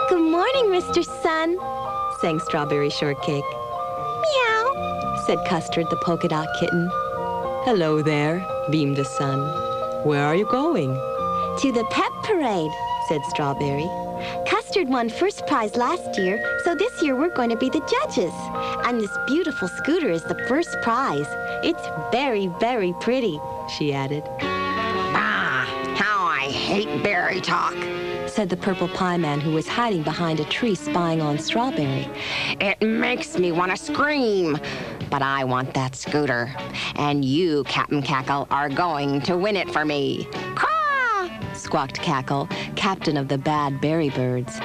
Good morning, Mr. Sun, sang Strawberry Shortcake. Meow, said Custard, the polka dot kitten. Hello there, beamed the sun. Where are you going? To the pep parade, said Strawberry. Custard won first prize last year, so this year we're going to be the judges. And this beautiful scooter is the first prize. It's very, very pretty, she added. Ah, how I hate berry talk, said the purple pie man who was hiding behind a tree spying on Strawberry. It makes me want to scream. But I want that scooter. And you, Captain Cackle, are going to win it for me. Caw! Squawked Cackle, captain of the bad berry birds.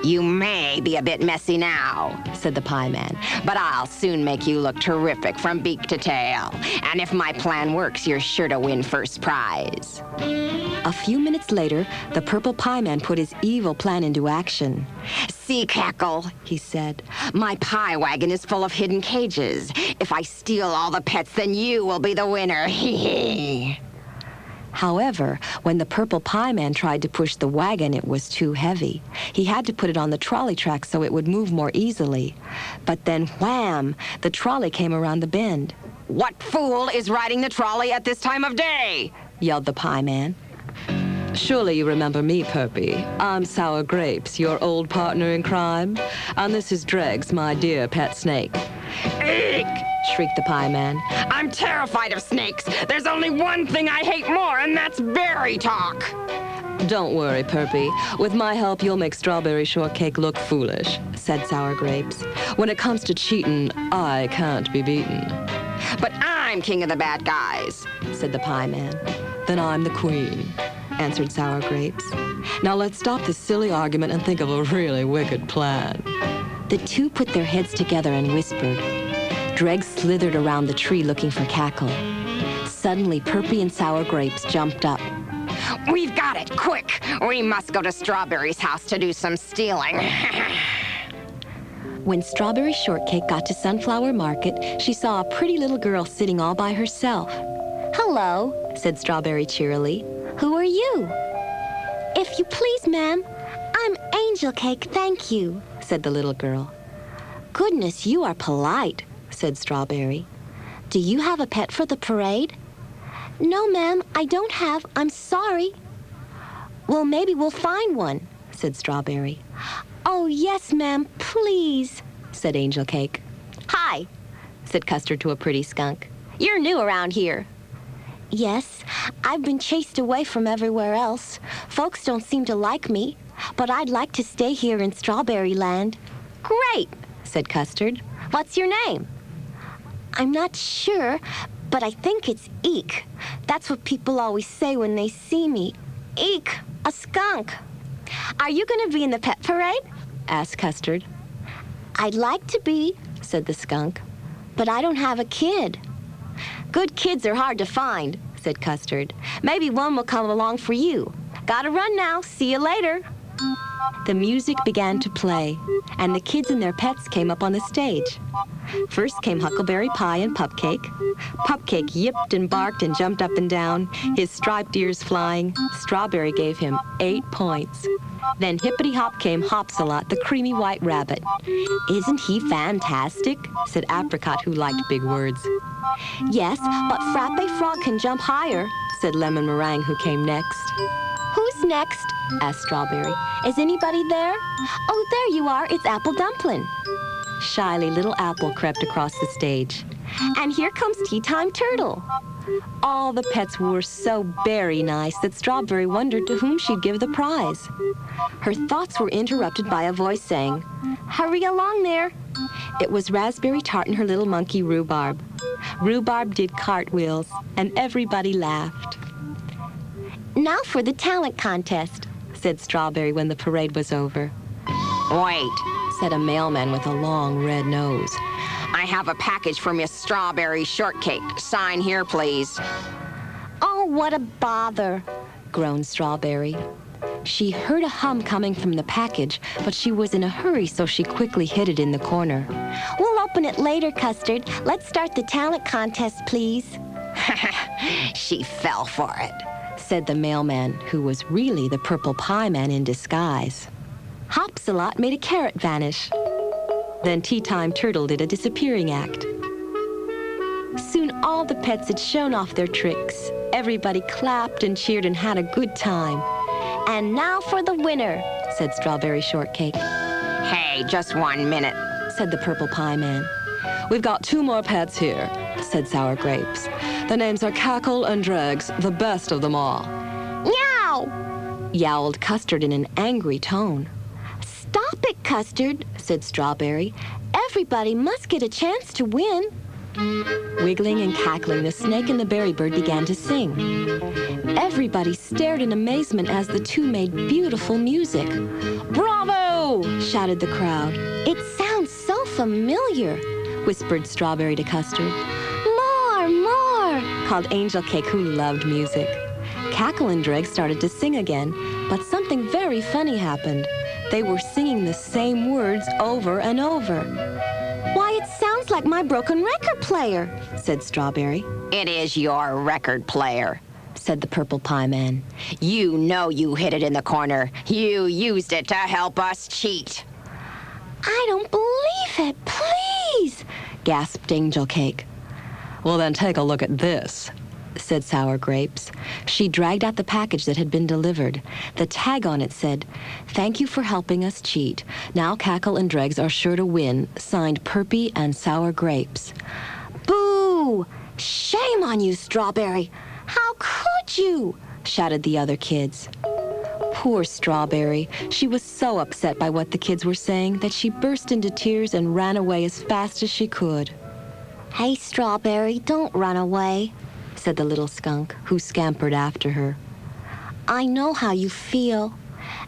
You may be a bit messy now, said the pie man, but I'll soon make you look terrific from beak to tail. And if my plan works, you're sure to win first prize. A few minutes later, the purple pie man put his evil plan into action. See, Cackle, he said, my pie wagon is full of hidden cages. If I steal all the pets, then you will be the winner. Hee hee. However, when the purple pie man tried to push the wagon, it was too heavy. He had to put it on the trolley track so it would move more easily. But then, wham, the trolley came around the bend. What fool is riding the trolley at this time of day? Yelled the pie man. Surely you remember me, Perpy. I'm Sour Grapes, your old partner in crime. And this is Dregs, my dear pet snake. Eek! Shrieked the pie man. I'm terrified of snakes. There's only one thing I hate more, and that's berry talk. Don't worry, Perpy. With my help, you'll make Strawberry Shortcake look foolish, said Sour Grapes. When it comes to cheating, I can't be beaten. But I'm king of the bad guys, said the pie man. Then I'm the queen, answered Sour Grapes. Now let's stop this silly argument and think of a really wicked plan. The two put their heads together and whispered. Dregs slithered around the tree looking for Cackle. Suddenly, Perpy and Sour Grapes jumped up. We've got it, quick! We must go to Strawberry's house to do some stealing. When Strawberry Shortcake got to Sunflower Market, she saw a pretty little girl sitting all by herself. Hello, said Strawberry cheerily. Who are you? If you please, ma'am, I'm Angel Cake, thank you, said the little girl. Goodness, you are polite, said Strawberry. Do you have a pet for the parade? No, ma'am, I don't have. I'm sorry. Well, maybe we'll find one, said Strawberry. Oh, yes, ma'am, please, said Angel Cake. Hi, said Custard to a pretty skunk. You're new around here. Yes, I've been chased away from everywhere else. Folks don't seem to like me, but I'd like to stay here in Strawberry Land. Great, said Custard. What's your name? I'm not sure, but I think it's Eek. That's what people always say when they see me. Eek, a skunk. Are you going to be in the pet parade? Asked Custard. I'd like to be, said the skunk, but I don't have a kid. Good kids are hard to find, said Custard. Maybe one will come along for you. Gotta run now. See you later. The music began to play, and the kids and their pets came up on the stage. First came Huckleberry Pie and Pupcake. Pupcake yipped and barked and jumped up and down, his striped ears flying. Strawberry gave him 8 points. Then Hippity Hop came Hopsalot, the creamy white rabbit. Isn't he fantastic? Said Apricot, who liked big words. Yes, but Frappe Frog can jump higher, said Lemon Meringue, who came next. Who's next? Asked Strawberry. Is anybody there? Oh, there you are. It's Apple Dumpling. Shyly, little Apple crept across the stage. And here comes Tea Time Turtle. All the pets were so very nice that Strawberry wondered to whom she'd give the prize. Her thoughts were interrupted by a voice saying, Hurry along there. It was Raspberry Tart and her little monkey Rhubarb. Rhubarb did cartwheels, and everybody laughed. Now for the talent contest, said Strawberry when the parade was over. Wait, said a mailman with a long red nose. I have a package for Miss Strawberry Shortcake. Sign here, please. Oh, what a bother, groaned Strawberry. She heard a hum coming from the package, but she was in a hurry, so she quickly hid it in the corner. We'll open it later, Custard. Let's start the talent contest, please, She fell for it, said the mailman, who was really the purple pie man in disguise. Hopsalot made a carrot vanish. Then Tea Time Turtle did a disappearing act. Soon all the pets had shown off their tricks. Everybody clapped and cheered and had a good time. And now for the winner, said Strawberry Shortcake. Hey, just 1 minute, said the purple pie man. We've got 2 more pets here, said Sour Grapes. The names are Cackle and Dregs, the best of them all. Meow! Yowled Custard in an angry tone. Stop it, Custard, said Strawberry. Everybody must get a chance to win. Wiggling and cackling, the snake and the berry bird began to sing. Everybody stared in amazement as the two made beautiful music. Bravo! Shouted the crowd. It sounds so familiar, whispered Strawberry to Custard. More, more, called Angel Cake, who loved music. Cackle and Dreg started to sing again, but something very funny happened. They were singing the same words over and over. Why, it sounds like my broken record player, said Strawberry. It is your record player, said the purple pie man. You know you hid it in the corner. You used it to help us cheat. I don't believe it, please, gasped Angel Cake. Well, then take a look at this, said Sour Grapes. She dragged out the package that had been delivered. The tag on it said, "Thank you for helping us cheat. Now Cackle and Dregs are sure to win. Signed Perpy and Sour Grapes." Boo! Shame on you, Strawberry! How could you? Shouted the other kids. Poor Strawberry. She was so upset by what the kids were saying that she burst into tears and ran away as fast as she could. Hey, Strawberry, don't run away, said the little skunk, who scampered after her. I know how you feel.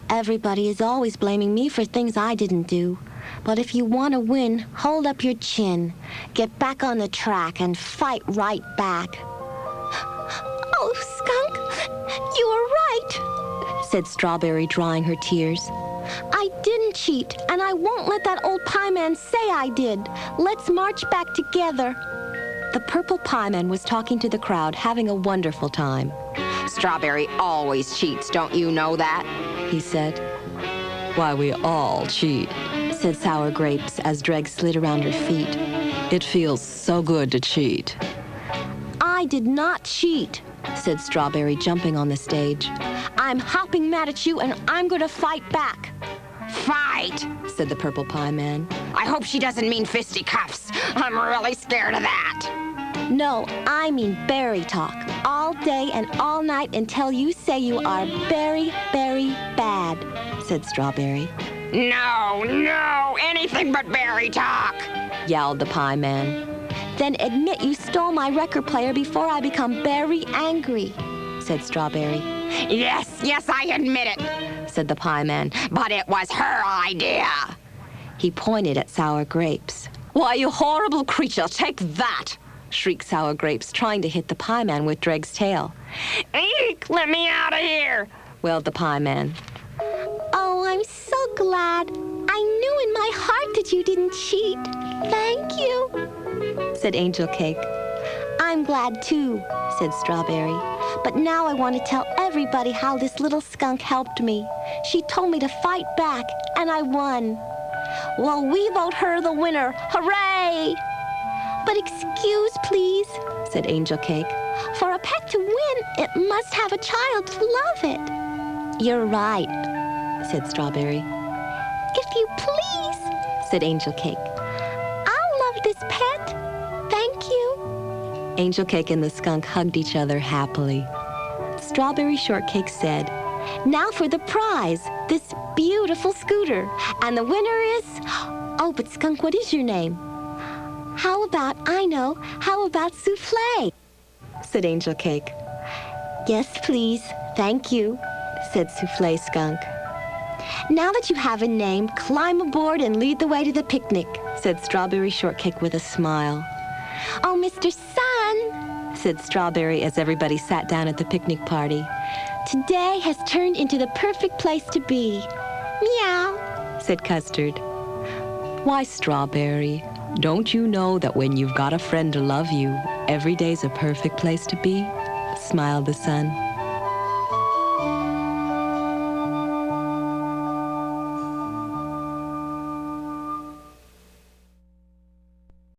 Everybody is always blaming me for things I didn't do. But if you want to win, hold up your chin. Get back on the track and fight right back. Oh, Skunk, you are right, said Strawberry, drying her tears. I didn't cheat, and I won't let that old pie man say I did. Let's march back together. The purple pie man was talking to the crowd, having a wonderful time. Strawberry always cheats, don't you know that? He said. Why, we all cheat, said Sour Grapes as Dreg slid around her feet. It feels so good to cheat. I did not cheat, said Strawberry, jumping on the stage. I'm hopping mad at you, and I'm going to fight back. Fight, said the purple pie man. I hope she doesn't mean fisticuffs. I'm really scared of that. No, I mean berry talk. All day and all night until you say you are very, very bad, said Strawberry. No, no, anything but berry talk, yowled the pie man. Then admit you stole my record player before I become very angry, said Strawberry. Yes, yes, I admit it, said the pie man. But it was her idea. He pointed at Sour Grapes. Why, you horrible creature, take that, shrieked Sour Grapes, trying to hit the pie man with Dreg's tail. Eek, let me out of here, wailed the pie man. Oh, I'm so glad. I knew in my heart that you didn't cheat. Thank you, said Angel Cake. I'm glad too, said Strawberry. But now I want to tell everybody how this little skunk helped me. She told me to fight back, and I won. Well, we vote her the winner. Hooray! But excuse, please, said Angel Cake. For a pet to win, it must have a child to love it. You're right, said Strawberry. If you please, said Angel Cake. I'll love this pet. Thank you. Angel Cake and the skunk hugged each other happily. Strawberry Shortcake said, Now for the prize, this beautiful scooter. And the winner is... Oh, but Skunk, what is your name? How about Soufflé? Said Angel Cake. Yes, please. Thank you, said Soufflé Skunk. Now that you have a name, climb aboard and lead the way to the picnic, said Strawberry Shortcake with a smile. Oh, Mr. Sun, said Strawberry as everybody sat down at the picnic party. Today has turned into the perfect place to be. Meow, said Custard. Why, Strawberry, don't you know that when you've got a friend to love you, Every day's a perfect place to be, smiled the sun.